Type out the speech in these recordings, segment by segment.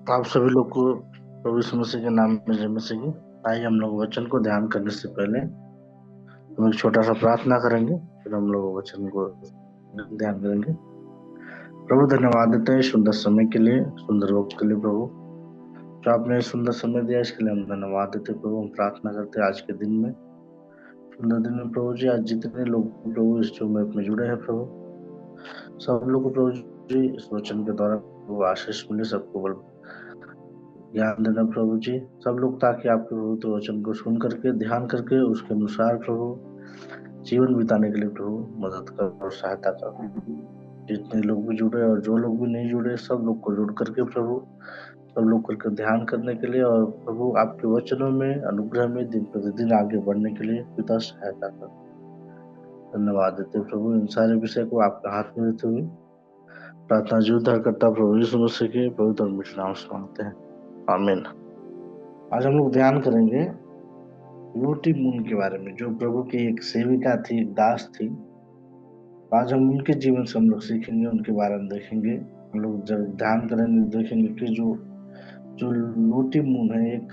आप सभी लोग को प्रभु यीशु मसीह के नाम में जय मसीह की। आइए हम लोग वचन को ध्यान करने से पहले हम एक छोटा सा प्रार्थना करेंगे, फिर हम लोग वचन को ध्यान करेंगे। प्रभु धन्यवाद देते हैं सुंदर समय के लिए, सुंदर वक्त के लिए। प्रभु जो आपने सुंदर समय दिया इसके लिए हम धन्यवाद देते हैं। प्रभु हम प्रार्थना करते हैं आज के दिन में, सुंदर दिन में प्रभु जी, आज जितने लोग प्रभु इस जो में जुड़े हैं प्रभु, सब लोग को प्रभु जी इस वचन के द्वारा प्रभु आशीष मिले, सबको बल ज्ञान देना प्रभु जी। सब लोग ताकि आपके पवित्र वचन को सुन करके ध्यान करके उसके अनुसार प्रभु जीवन बिताने के लिए प्रभु मदद कर और सहायता कर। जितने लोग भी जुड़े और जो लोग भी नहीं जुड़े, सब लोग को जुड़ करके प्रभु सब लोग करके ध्यान करने के लिए और प्रभु आपके वचनों में अनुग्रह में दिन प्रतिदिन आगे बढ़ने के लिए पिता सहायता कर। धन्यवाद देते प्रभु, इन सारे विषय को आपके हाथ में देते हुए प्रार्थना जीवधार करता प्रभु यीशु मसीह के पवित्र और मीठे नाम से मांगते हैं, आमीन। आज हम लोग ध्यान करेंगे लोटी मून के बारे में, जो प्रभु की एक सेविका थी, एक दास थी। आज हम उनके जीवन से हम लोग सीखेंगे, उनके बारे में देखेंगे। हम लोग जब ध्यान करेंगे देखेंगे कि जो जो लोटी मून है, एक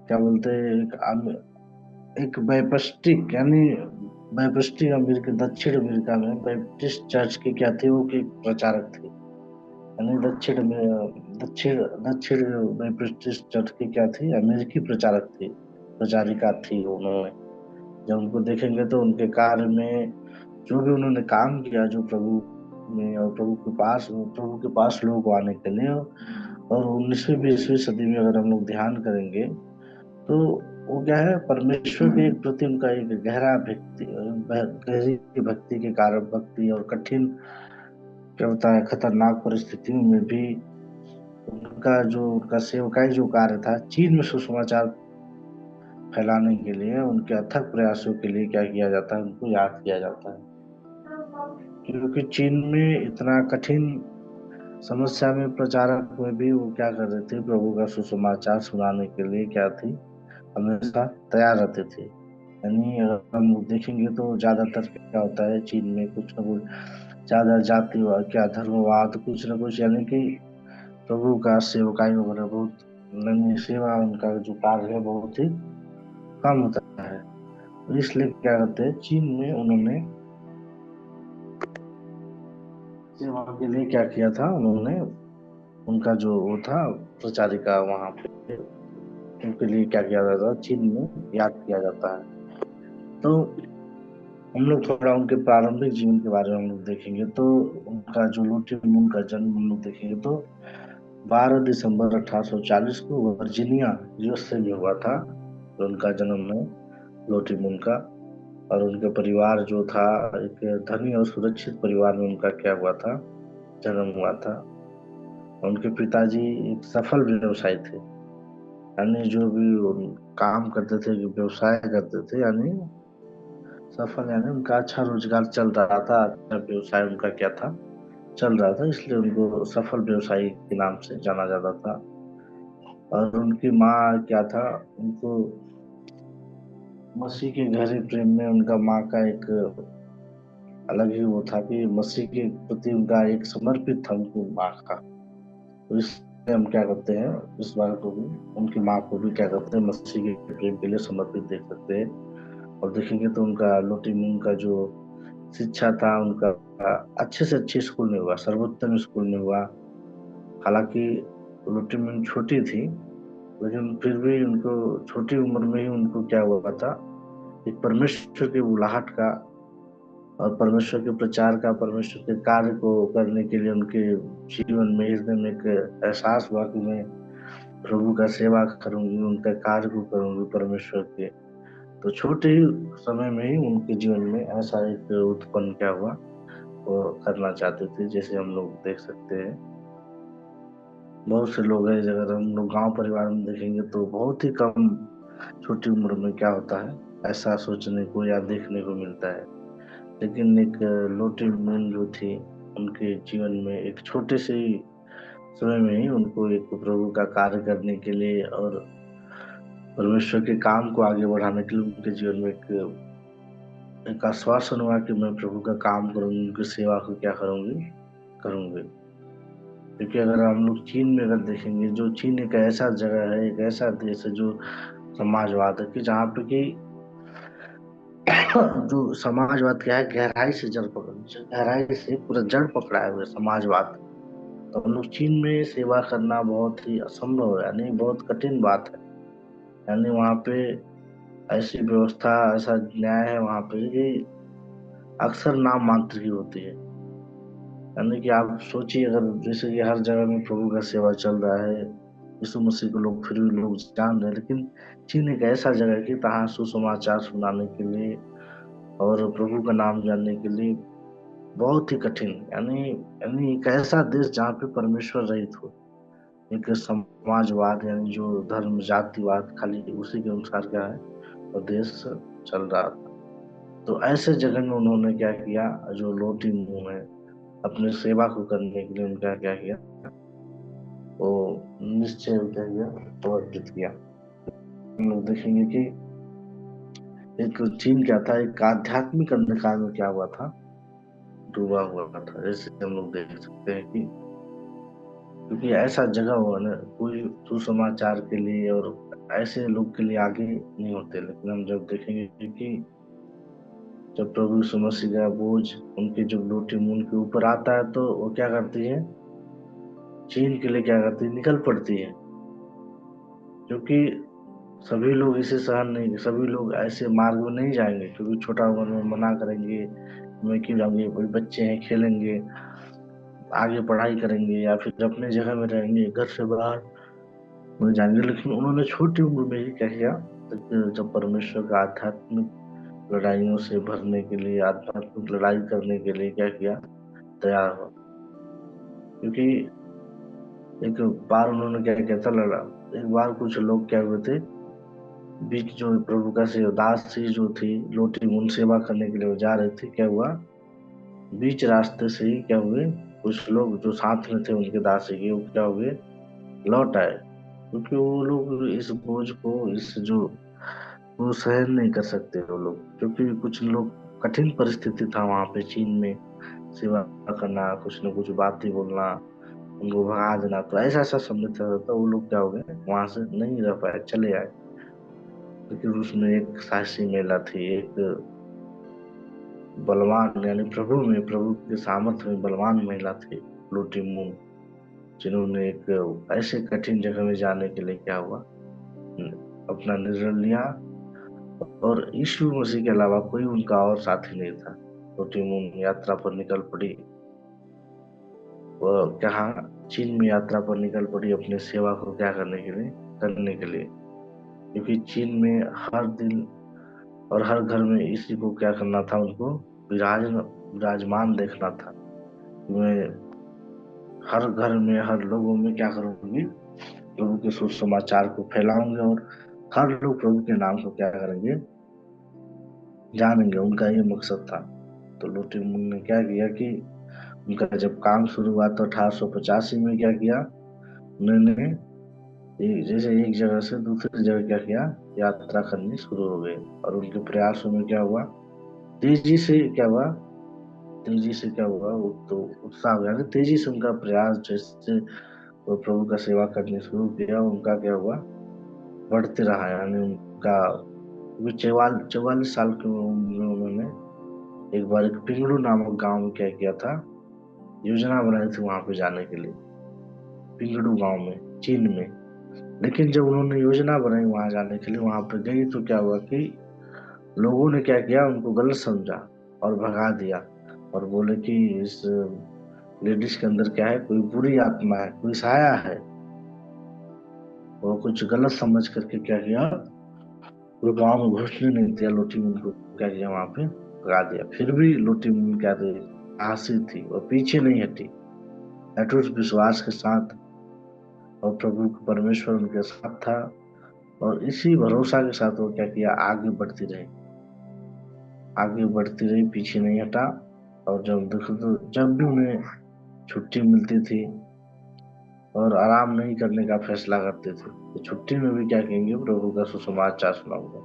क्या बोलते हैं, एक बैपस्टिक यानी बैपस्टिक अमेरिका, दक्षिण अमेरिका में बैप्टिस्ट चर्च की क्या थी, वो की प्रचारक थी। यानी दक्षिण में दक्षिण दक्षिण बैप्टिस्ट चर्च की क्या थी, अमेरिकी प्रचारक थी, प्रचारिका थी। उन्होंने जब उनको देखेंगे तो उनके कार्य में जो भी उन्होंने काम किया, जो प्रभु में और प्रभु के पास लोगों को आने के लिए, और 19वीं 20वीं सदी में अगर हम लोग ध्यान करेंगे तो वो क्या है, परमेश्वर के प्रति उनका एक गहरी भक्ति के कारण, भक्ति और कठिन क्या होता है खतरनाक परिस्थितियों में भी उनका सेवकाई जो कार्य था, चीन में सुसमाचार फैलाने के लिए, उनके अथक प्रयासों के लिए क्या किया जाता है, उनको याद किया जाता है। क्योंकि चीन में इतना कठिन समस्या में प्रचारक में भी वो क्या कर रहे थे, प्रभु का सुसमाचार सुनाने के लिए क्या थी, हमेशा तैयार रहते थे। यानी अगर हम लोग देखेंगे तो ज्यादातर क्या होता है चीन में, कुछ न कुछ ज्यादा जातिवाद, क्या धर्मवाद, कुछ न कुछ, यानी कि प्रभु का सेवकाई वगैरह बहुत, यानी सेवा उनका जो कार्य है बहुत ही कम होता है। तो इसलिए क्या करते हैं, चीन में उन्होंने सेवा के लिए क्या किया था, उन्होंने उनका जो वो था प्रचारिका, वहां पे उनके लिए क्या किया जाता है, चीन में याद किया जाता है। तो हम लोग थोड़ा उनके प्रारंभिक जीवन के बारे में हम लोग देखेंगे तो उनका जो लोटी मून का जन्म हम लोग देखेंगे तो 12 दिसंबर 1840 को वर्जीनिया यूएसए में हुआ था। तो उनका जन्म है लोटी मून का। और उनके परिवार जो था, एक धनी और सुरक्षित परिवार में उनका क्या हुआ था, जन्म हुआ था। उनके पिताजी एक सफल व्यवसायी थे, यानी जो भी काम करते थे, व्यवसाय करते थे, यानी सफल, यानी उनका अच्छा रोजगार चल रहा था, अच्छा व्यवसाय उनका क्या था, चल रहा था, इसलिए उनको सफल व्यवसायी के नाम से जाना जाता था। और उनकी माँ क्या था, उनको मसीह के गहरे प्रेम में उनका माँ का एक अलग ही वो था कि मसीह के प्रति उनका एक समर्पित था उनकी माँ का। तो इसलिए हम क्या करते हैं, इस बार को भी, उनकी माँ को भी क्या करते हैं, मसीह के प्रेम के लिए समर्पित देख सकते हैं। और देखेंगे तो उनका लोटी मून का जो शिक्षा था उनका अच्छे से अच्छे स्कूल में हुआ, सर्वोत्तम स्कूल में हुआ। हालांकि लोटी मून छोटी थी, लेकिन फिर भी उनको छोटी उम्र में ही उनको क्या हुआ था, एक परमेश्वर की बुलाहट का और परमेश्वर के प्रचार का, परमेश्वर के कार्य को करने के लिए उनके जीवन में, हृदय में एक एहसास हुआ कि मैं प्रभु का सेवा करूंगी, उनका कार्य को करूंगी परमेश्वर के। तो छोटे ही समय में ही उनके जीवन में ऐसा एक उत्पन्न क्या हुआ, वो करना चाहते थे। जैसे हम लोग देख सकते हैं बहुत से लोग हैं, अगर हम लोग गांव परिवार में देखेंगे तो बहुत ही कम छोटी उम्र में क्या होता है, ऐसा सोचने को या देखने को मिलता है। लेकिन एक लोटी मून जो थी, उनके जीवन में एक छोटे से ही समय में ही उनको एक प्रभु का कार्य करने के लिए और परमेश्वर के काम को आगे बढ़ाने के लिए उनके जीवन में एक आश्वासन हुआ कि मैं प्रभु का काम करूंगी, उनकी सेवा को क्या करूंगी, करूंगी। क्योंकि अगर हम लोग चीन में अगर देखेंगे, जो चीन एक ऐसा जगह है, एक ऐसा देश है जो समाजवाद है, कि जहाँ पे कि जो समाजवाद क्या है, गहराई से पूरा जड़ पकड़ा है वो समाजवाद। तो हम लोग चीन में सेवा करना बहुत ही असंभव है, यानी बहुत कठिन बात है। यानी वहाँ पे ऐसी व्यवस्था, ऐसा न्याय है वहाँ पे कि अक्सर नाम मात्र की होती है। यानी कि आप सोचिए, अगर जैसे कि हर जगह में प्रभु का सेवा चल रहा है, यीशु मसीह को लोग फिर भी लोग जान रहे हैं, लेकिन चीन एक ऐसा जगह है कि तहाँ सुसमाचार सुनाने के लिए और प्रभु का नाम जानने के लिए बहुत ही कठिन, यानी यानी एक ऐसा देश जहाँ पे परमेश्वर रहित हो, एक समाजवाद, यानी जो धर्म जातिवाद खाली उसी के अनुसार क्या है वो देश चल रहा था। तो ऐसे जगह में उन्होंने क्या किया, जो लोटी मुंह है, अपने सेवा को करने के लिए उनका क्या किया, वो निश्चय क्या किया, समर्पित किया। हम लोग देखेंगे कि एक चीन क्या था, एक आध्यात्मिक अंधकार में क्या हुआ था, डूबा हुआ था। जैसे हम लोग देख सकते हैं कि क्योंकि ऐसा जगह हुआ ना, कोई सुसमाचार के लिए और ऐसे लोग के लिए आगे नहीं होते। लेकिन हम जब देखेंगे कि जब प्रभु यीशु मसीह का बोझ उनके जो लोटी मुंह के ऊपर आता है, तो वो क्या करती है, चीन के लिए क्या करती है, निकल पड़ती है। क्योंकि सभी लोग इसे सहन नहीं, सभी लोग ऐसे मार्ग में नहीं जाएंगे, क्योंकि छोटा उम्र में मना करेंगे, मैं क्यों जाऊंगे, कोई बच्चे हैं खेलेंगे, आगे पढ़ाई करेंगे, या फिर अपने जगह में रहेंगे, घर से बाहर नहीं जाएंगे। लेकिन उन्होंने छोटी उम्र में ही क्या किया, तो जब परमेश्वर का आध्यात्मिक लड़ाइयों से भरने के लिए, आध्यात्मिक लड़ाई करने के लिए क्या किया, तैयार हो। क्योंकि एक बार उन्होंने क्या किया था, लड़ा। एक बार कुछ लोग क्या हुए थे, बीच जो प्रभु का से दासी जो थी, लोटी मुन सेवा करने के लिए वो जा रहे थे, क्या हुआ, बीच रास्ते से ही क्या हुए, कुछ लोग जो साथ में थे उनके दासी के, वो क्या हुए, लौट आए। क्योंकि वो लोग इस बोझ को, इस जो वो सहन नहीं कर सकते वो लोग, क्योंकि कुछ लोग, कठिन परिस्थिति था वहां पे चीन में सेवा करना, कुछ न कुछ बातें बोलना, उनको भगा देना। तो ऐसा ऐसा समय था, तो वो लोग क्या हो गए, वहां से नहीं रह पाए, चले आए। लेकिन उसमें एक साहसी महिला थी, एक बलवान, यानी प्रभु में, प्रभु के सामर्थ्य में बलवान महिला थी, लोटी मुन, जिन्होंने एक ऐसे कठिन जगह में जाने के लिए क्या हुआ, अपना निर्णय लिया। और यीशु मसीह के अलावा कोई उनका और साथी नहीं था। लोटी मुन यात्रा पर निकल पड़ी, वो कहाँ, चीन में यात्रा पर निकल पड़ी अपने सेवा को क्या करने के लिए, करने के लिए। क्योंकि चीन में हर दिन और हर घर में इसी को क्या करना था, उनको विराजमान देखना था। मैं हर घर में, हर लोगों में क्या करूंगी, प्रभु के सुसमाचार को फैलाऊंगे, और हर लोग प्रभु के नाम को क्या करेंगे, जानेंगे। उनका ये मकसद था। तो लोटी मुन ने क्या किया कि उनका जब काम शुरू हुआ तो 1885 में क्या किया उन्होंने, जैसे एक जगह से दूसरी जगह क्या किया, यात्रा करनी शुरू हो गई। और उनके प्रयासों में क्या हुआ, तेजी से क्या हुआ, तेजी से क्या हुआ, वो तो उत्साह हो गया, तेजी से उनका प्रयास, जैसे वो प्रभु का सेवा करने शुरू किया, उनका क्या हुआ, बढ़ते रहा। यानी उनका 44 साल की उम्र में उन्होंने एक बार एक पिंगलू नामक गांव में क्या किया था, योजना बनाई थी वहां पे जाने के लिए, पिंगलू गांव में, चीन में। लेकिन जब उन्होंने योजना बनाई वहां जाने के लिए, वहां पे गई, तो क्या हुआ कि लोगों ने क्या किया, उनको गलत समझा और भगा दिया, और बोले कि इस लेडीज के अंदर क्या है, कोई बुरी आत्मा है, कोई साया है। वो कुछ गलत समझ करके क्या किया, वो गांव में घुसने नहीं दिया, लोटी मुन को क्या किया, वहां पे भगा दिया। फिर भी लोटी मुन क्या थी, साहसी थी, और पीछे नहीं हटी, अटूट विश्वास के साथ, और प्रभु परमेश्वर उनके साथ था, और इसी भरोसा के साथ वो क्या किया, आगे बढ़ती रही, आगे बढ़ती रही, पीछे नहीं हटा। और जब देखो तो जब भी उन्हें छुट्टी मिलती थी और आराम नहीं करने का फैसला करते थे, तो छुट्टी में भी क्या कहेंगे, प्रभु का सुसमाचार सुनाऊंगा।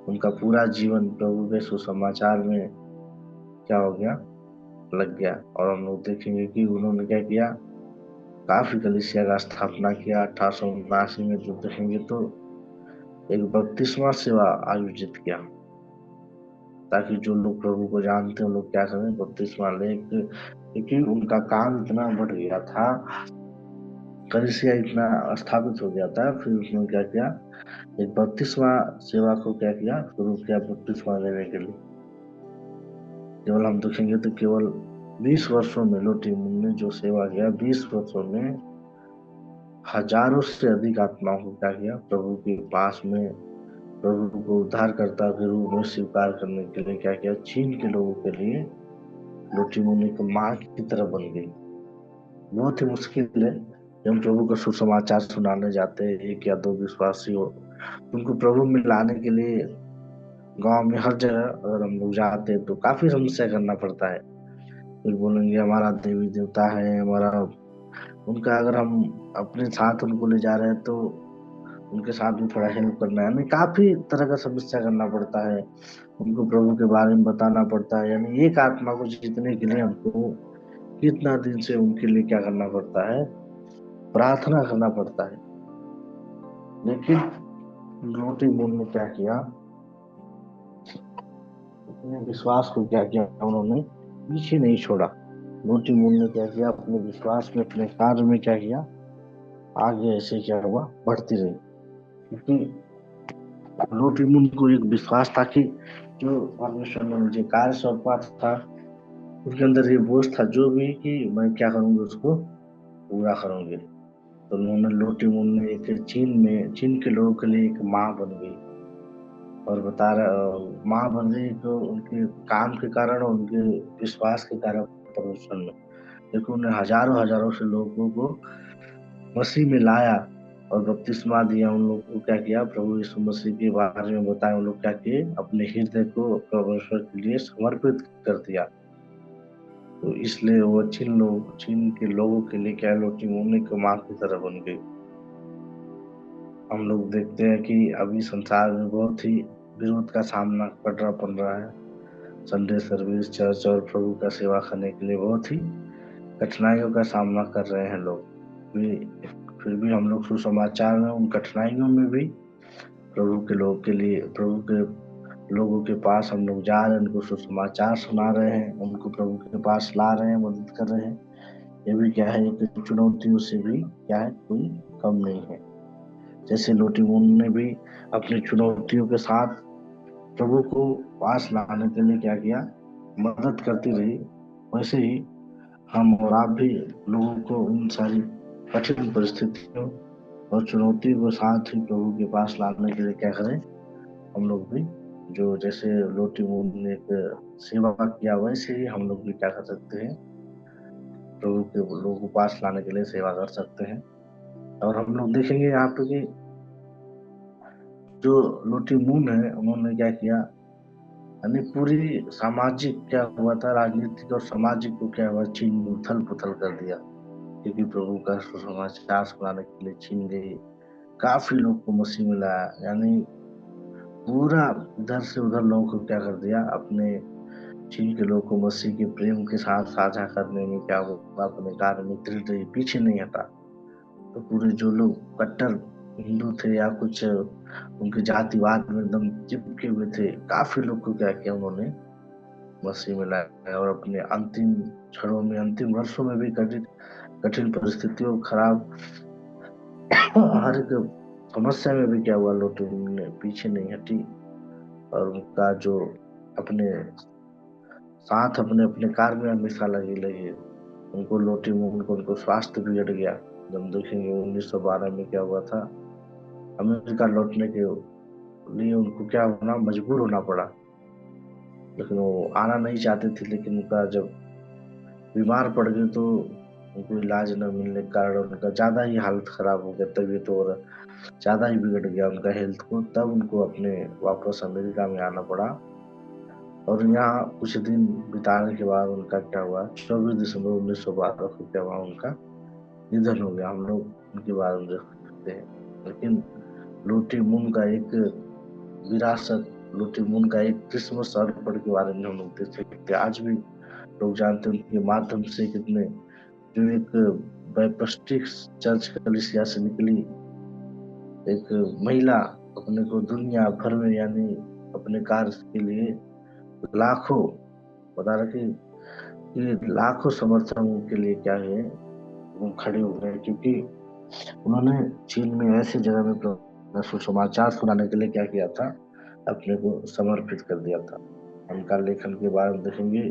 उनका पूरा जीवन प्रभु के सुसमाचार में क्या हो गया, लग गया। और हम लोग देखेंगे कि उन्होंने क्या किया, काफी कलीसिया का स्थापना किया। 1879 में जो देखेंगे तो एक बपतिस्मा सेवा आयोजित किया, ताकि जो लोग प्रभु को जानते हैं वो लोग क्या करें, बपतिस्मा ले। क्योंकि उनका काम इतना बढ़ गया था, कलीसिया इतना स्थापित हो गया था, फिर उसने क्या किया, एक बपतिस्मा सेवा को क्या किया, शुरू किया बपतिस्मा लेने के लिए। केवल हम देखेंगे तो केवल 20 वर्षों में लोटीमुन ने जो सेवा किया, 20 वर्षों में हजारों से अधिक आत्माओं को क्या किया, प्रभु के पास में, प्रभु को उद्धारकर्ता के रूप में स्वीकार करने के लिए क्या किया, चीन के लोगों के लिए लोटीमुन एक माँ की तरह बन गई। बहुत ही मुश्किल है जब हम प्रभु का सुसमाचार सुनाने जाते हैं, एक या दो विश्वासी हो, उनको प्रभु में लाने के लिए गांव में हर जगह अगर हम लोग जाते हैं तो काफी समस्या करना पड़ता है। फिर बोलेंगे हमारा देवी देवता है हमारा, उनका अगर हम अपने साथ उनको ले जा रहे हैं तो उनके साथ भी थोड़ा हेल्प करना है, यानी काफी तरह का समस्या करना पड़ता है। उनको प्रभु के बारे में बताना पड़ता है, यानी एक आत्मा को जीतने के लिए हमको कितना दिन से उनके लिए क्या करना पड़ता है, प्रार्थना करना पड़ता है। लेकिन लोटी मून ने क्या किया, अपने विश्वास को क्या किया, उन्होंने पीछे नहीं छोड़ा। लोटी मून ने क्या किया, अपने विश्वास में, अपने कार्य में क्या किया, आगे ऐसे क्या हुआ, बढ़ती रही। क्योंकि लोटी मून को एक विश्वास था कि जो परमेश्वर ने मुझे कार्य सौंपा था, उसके अंदर ये बोझ था जो भी, कि मैं क्या करूंगी, उसको पूरा करूंगी। तो उन्होंने, लोटी मून ने एक चीन के लोगों के लिए एक माँ बन गई, और बता रहा, माँ बन गई तो उनके काम के कारण, उनके विश्वास के कारण परमेश्वर ने, देखो उन्हें हजारों हजारों से लोगों को मसीह में लाया और बपतिस्मा दिया। उन लोगों को क्या किया, प्रभु यीशु मसीह के बारे में बताया। उन लोग क्या किए, अपने हृदय को परमेश्वर के लिए समर्पित कर दिया। तो इसलिए वो चीन के लोगों के लिए क्या, लोटी मुन्ने की माँ की तरह बन गई। हम लोग देखते हैं कि अभी संसार में बहुत ही विरोध का सामना पड़ रहा है। संडे सर्विस, चर्च और प्रभु का सेवा करने के लिए बहुत ही कठिनाइयों का सामना कर रहे हैं लोग। फिर भी हम लोग सुसमाचार में, उन कठिनाइयों में भी प्रभु के लोग के लिए, प्रभु के लोगों के पास हम लोग जा रहे हैं, उनको सुसमाचार सुना रहे हैं, उनको प्रभु के पास ला रहे हैं, मदद कर रहे हैं। ये भी क्या है, एक चुनौतियों से भी क्या है, कोई कम नहीं है। जैसे लोटी मून ने भी अपनी चुनौतियों के साथ प्रभु को पास लाने के लिए क्या किया, मदद करती रही, वैसे ही हम और आप भी लोगों को इन सारी कठिन परिस्थितियों और चुनौतियों को साथ ही प्रभु के पास लाने के लिए क्या करें, हम लोग भी, जो जैसे लोटी मून ने एक सेवा किया, वैसे ही हम लोग भी क्या कर सकते हैं, प्रभु के लोगों को पास लाने के लिए सेवा कर सकते हैं। और हम लोग देखेंगे यहाँ पे कि जो लोटी मून है, उन्होंने क्या किया, यानी पूरी सामाजिक क्या हुआ था, राजनीतिक और सामाजिक को क्या हुआ, चीन उथल पुथल कर दिया। क्योंकि प्रभु का सुसमाचार सुनाने के लिए चीन गई, काफी लोग को मसीह में लाया, यानी पूरा इधर से उधर लोगों को क्या कर दिया, अपने चीन के लोग को मसीह के प्रेम के साथ साझा करने में क्या हुआ, अपने कार्य में दृढ़ पीछे नहीं हटा। तो पूरे जो लोग कट्टर हिंदू थे या कुछ उनके जातिवाद में एकदम चिपके हुए थे, काफी लोग को क्या किया, उन्होंने मसीह में लाया। और अपने अंतिम क्षणों में, अंतिम वर्षों में भी कठिन कठिन परिस्थितियों, खराब हर एक समस्या में भी क्या हुआ, लोटू ने पीछे नहीं हटी। और उनका जो अपने साथ, अपने अपने कार्य में हमेशा लगे लगे। उनको लोटी मून को, उनको स्वास्थ्य बिगड़ गया। जब देखेंगे 1912 में क्या हुआ था, अमेरिका लौटने के लिए उनको क्या होना, मजबूर होना पड़ा। लेकिन वो आना नहीं चाहते थे, लेकिन उनका जब बीमार पड़ गए तो उनको इलाज न मिलने के कारण उनका ज्यादा ही हालत खराब हो गया, तबीयत और ज्यादा ही बिगड़ गया उनका हेल्थ को। तब उनको अपने वापस अमेरिका में आना पड़ा। और यहाँ कुछ दिन बिताने के बाद उनका क्या हुआ, 24 दिसंबर 1912 को क्या हुआ, उनका निधन हो गया। हम लोग उनके बारे में देख सकते हैं। लेकिन लोटी मून का एक विरासत, लोटी मून का एक क्रिसमस अर्पण के बारे में हम लोग देख सकते हैं। आज भी लोग जानते हैं उनके माध्यम से कितने, जो एक बैप्टिस्ट चर्च कलीसिया से निकली एक महिला अपने को दुनिया भर में यानी अपने कार्य के लिए लाखों बता रहे कि लाखों समर्थकों के लिए क्या है वो खड़े हो गए, क्योंकि उन्होंने चीन में ऐसी जगह में सुसमाचार सुनाने के लिए क्या किया था, अपने को समर्पित कर दिया था। उनका लेखन के बारे में देखेंगे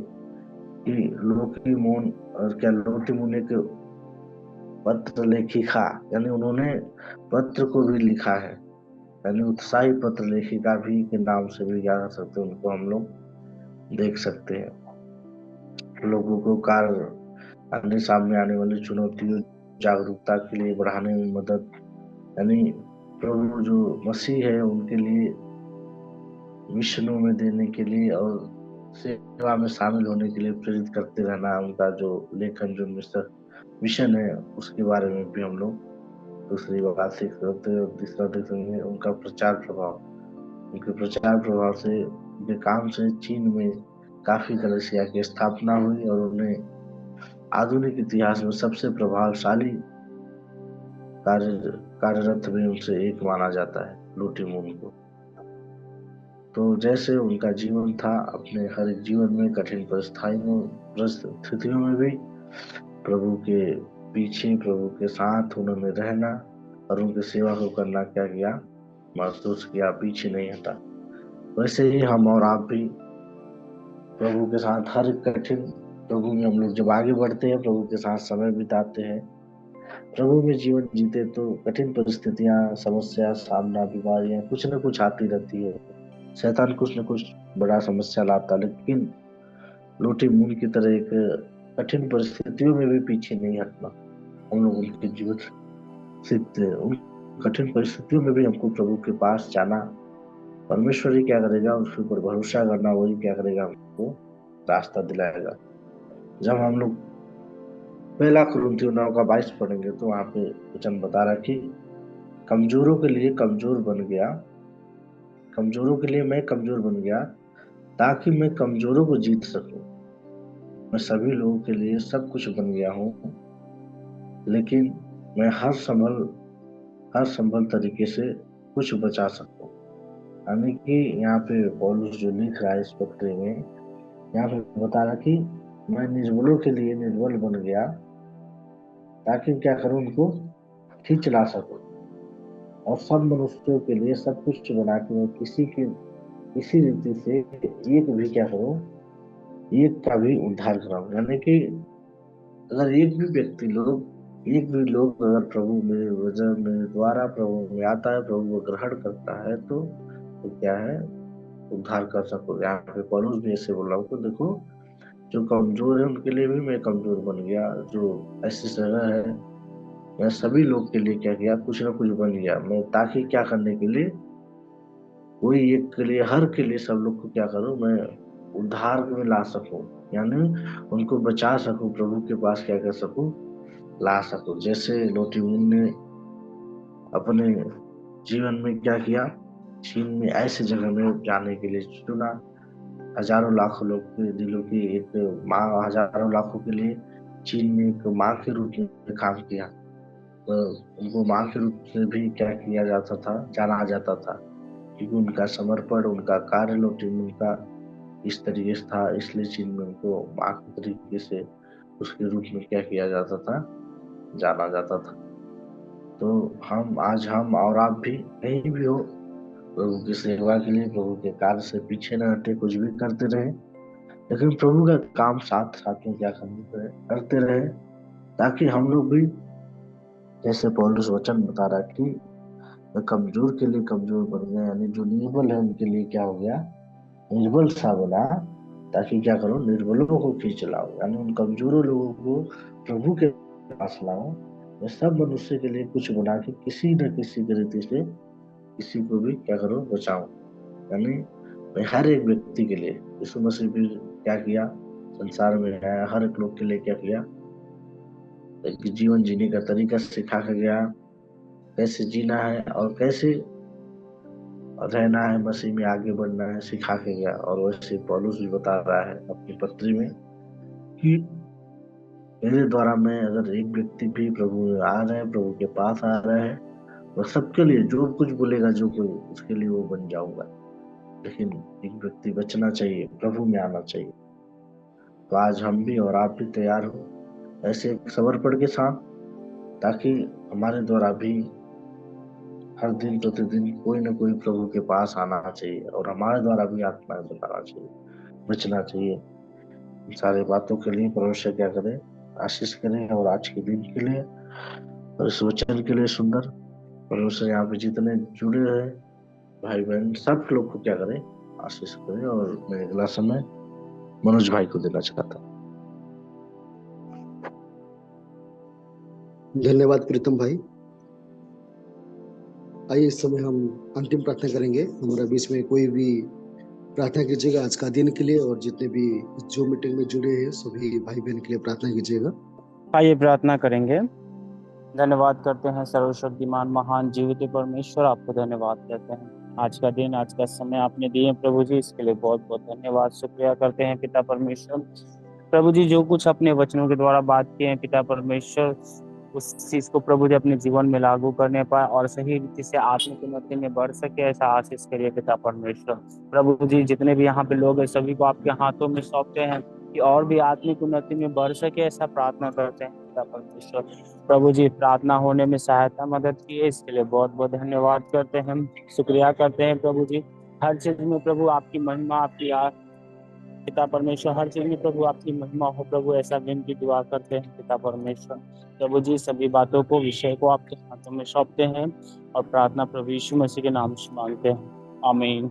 कि लोटी मून और क्या लोटी मुनि के पत्र लेखिका, यानी उन्होंने पत्र को भी लिखा है, यानी उत्साही पत्र लेखिका भी के नाम से भी क्या कर सकते हैं, उनको हम लोग देख सकते हैं। लोगों को कार्य अन्य सामने आने वाली चुनौतियों जागरूकता के लिए बढ़ाने में मदद, यानी प्रभु जो मसीह है उनके लिए मिशनों में देने के लिए और सेवा में शामिल होने के लिए प्रेरित करते रहना, उनका जो लेखन जो मिशन है उसके बारे में भी हम लोग दूसरी बात सीख सकते हैं। और तीसरा देखेंगे उनका प्रचार प्रभाव, उनके प्रचार प्रभाव से उनके काम से चीन में काफी कलीसिया की स्थापना हुई और उन्हें आधुनिक इतिहास में सबसे प्रभावशाली कार्यरत में उनसे एक माना जाता है लोटी मून को। तो जैसे उनका जीवन था, अपने हर एक जीवन में कठिन परिस्थितियों में भी प्रभु के पीछे प्रभु के साथ उन्होंने रहना और उनकी सेवा को करना क्या किया, महसूस किया, पीछे नहीं हटा। वैसे ही हम और आप भी प्रभु के साथ हर कठिन प्रभु में हम लोग जब आगे बढ़ते हैं, प्रभु के साथ समय बिताते हैं, प्रभु में जीवन जीते, तो कठिन परिस्थितियां, समस्या, सामना, बीमारियां कुछ न कुछ आती रहती है। शैतान कुछ न कुछ बड़ा समस्या लाता, लेकिन लोटी मून की तरह एक कठिन परिस्थितियों में भी पीछे नहीं हटना हम लोग उनके जीवन सीखते हैं। उन कठिन परिस्थितियों में भी हमको प्रभु के पास जाना, परमेश्वर ही क्या करेगा, उसके ऊपर भरोसा करना, वही क्या करेगा, हमको रास्ता दिलाएगा। जब हम लोग पहला कुरिन्थियों 9:22 पढ़ेंगे तो वहां पे वचन बता रहा कि कमजोरों के लिए कमजोर बन गया, कमजोरों के लिए मैं कमजोर बन गया ताकि मैं कमजोरों को जीत सकूं। मैं सभी लोगों के लिए सब कुछ बन गया हूँ, लेकिन मैं हर संभल तरीके से कुछ बचा सकूं। यानी कि यहाँ पे पौलुस जो लिख रहा है इस पत्र में, यहाँ पे बता रहा कि मैं निर्बलों के लिए निर्बल बन गया ताकि क्या करूं, उनको खींच ला सकूं, और सब मनुष्यों के लिए सब कुछ बना के मैं किसी रीति से एक भी क्या करूं, एक का भी उद्धार कराऊं। यानी कि अगर एक भी लोग अगर प्रभु मेरे वजह मेरे द्वारा प्रभु में आता है, प्रभु को ग्रहण करता है, तो क्या है, उद्धार कर सको। यहाँ पे पौलुस भी ऐसे बोल रहा हूँ, तो देखो जो कमजोर है उनके लिए भी मैं कमजोर बन गया, जो ऐसी जगह है मैं सभी लोग के लिए क्या किया, कुछ ना कुछ बन गया मैं, ताकि क्या करने के लिए, कोई एक के लिए, हर के लिए, सब लोग को क्या करूं मैं, उद्धार में ला सकूं, यानी उनको बचा सकूं, प्रभु के पास क्या कर सकूं, ला सकूं। जैसे लोटी मून ने अपने जीवन में क्या किया, चीन में ऐसे जगह में जाने के लिए चुना, हजारों लाखों लोग के दिलों की एक माँ, हजारों लाखों के लिए चीन में एक माँ के रूप में काम किया। तो उनको माँ के रूप में भी क्या किया जाता था, जाना जाता था, क्योंकि उनका समर्पण, उनका कार्य लोटी मून का इस तरीके से था, इसलिए चीन में उनको माँ के तरीके से उसके रूप में क्या किया जाता था, जाना जाता था। तो हम और आप भी कहीं भी हो, प्रभु की सेवा के लिए, प्रभु के कार्य से पीछे न हटे, कुछ भी करते रहे, लेकिन प्रभु का काम साथ साथ में क्या करते रहे, ताकि हम लोग भी, जैसे पौलुस वचन बता रहा है कि मैं कमजोर के लिए कमजोर बन गया, यानी जो निर्बल है उनके लिए क्या हो गया, निर्बल सा बना, ताकि क्या करूं, निर्बलों को खींच लाऊं, यानी उन कमजोरों लोगों को प्रभु के पास लाऊं। मैं सब मनुष्य के लिए कुछ बना के किसी न किसी रीति से किसी को भी क्या करूं, बचाऊं। यानी मैं हर एक व्यक्ति के लिए, यीशु मसीह भी क्या किया, संसार में आया, हर एक लोग के लिए क्या किया, एक जीवन जीने का तरीका सिखा के गया, कैसे जीना है और कैसे रहना है, मसीह में आगे बढ़ना है, सिखा के गया। और वैसे पौलुस भी बता रहा है अपनी पत्री में कि मेरे द्वारा मैं अगर एक व्यक्ति भी प्रभु आ रहे हैं, प्रभु के पास आ रहे हैं, और सबके लिए जो कुछ बोलेगा जो कोई, उसके लिए वो बन जाऊंगा। लेकिन एक व्यक्ति बचना चाहिए, प्रभु में आना चाहिए। तो आज हम भी और आप भी तैयार हो ऐसे एक समर्पण के साथ, ताकि हमारे द्वारा भी हर दिन प्रतिदिन कोई ना कोई प्रभु के पास आना चाहिए, और हमारे द्वारा भी आत्माएं बताना चाहिए, बचना चाहिए। इन सारी बातों के लिए परमेश्वर क्या करे, आशीष करें। और आज के दिन के लिए और इस वचन के लिए सुंदर परमेश्वर यहाँ पे जितने जुड़े हैं भाई बहन, सब लोग को क्या करे, आशीष करें। और मैं अगला समय मनोज भाई को देना चाहता हूँ। धन्यवाद प्रीतम भाई। आइए इस समय हम अंतिम प्रार्थना करेंगे। हमारा बीच में कोई भी प्रार्थना कीजिएगा आज का दिन के लिए, और जितने भी जो मीटिंग में जुड़े हैं सभी भाई बहन के लिए प्रार्थना कीजिएगा। आइए प्रार्थना करेंगे। धन्यवाद करते हैं सर्वशक्तिमान महान जीवित परमेश्वर, आपको धन्यवाद करते हैं आज का दिन, आज का समय आपने दिए प्रभु जी, इसके लिए बहुत बहुत धन्यवाद शुक्रिया करते हैं पिता परमेश्वर। प्रभु जी जो कुछ अपने वचनों के द्वारा बात किए हैं पिता परमेश्वर, उस चीज को प्रभु जी अपने जीवन में लागू करने पाए और सही रीति से आत्मिक उन्नति में बढ़ सके, ऐसा आशीष करिए पिता परमेश्वर। प्रभु जी जितने भी यहाँ पे लोग हैं सभी को आपके हाथों में सौंपते हैं कि और भी आत्मिक उन्नति में बढ़ सके, ऐसा प्रार्थना करते हैं पिता परमेश्वर। प्रभु जी प्रार्थना होने में सहायता मदद की है, इसके लिए बहुत बहुत धन्यवाद करते हैं, शुक्रिया करते हैं प्रभु जी। हर चीज में प्रभु आपकी महिमा, आपकी पिता परमेश्वर, हर चीज में प्रभु आपकी महिमा हो प्रभु, ऐसा विनती दुआ करते हैं पिता परमेश्वर। प्रभु जी सभी बातों को, विषय को आपके हाथों में सौंपते हैं और प्रार्थना प्रभु यीशु मसीह के नाम से मांगते हैं, आमीन।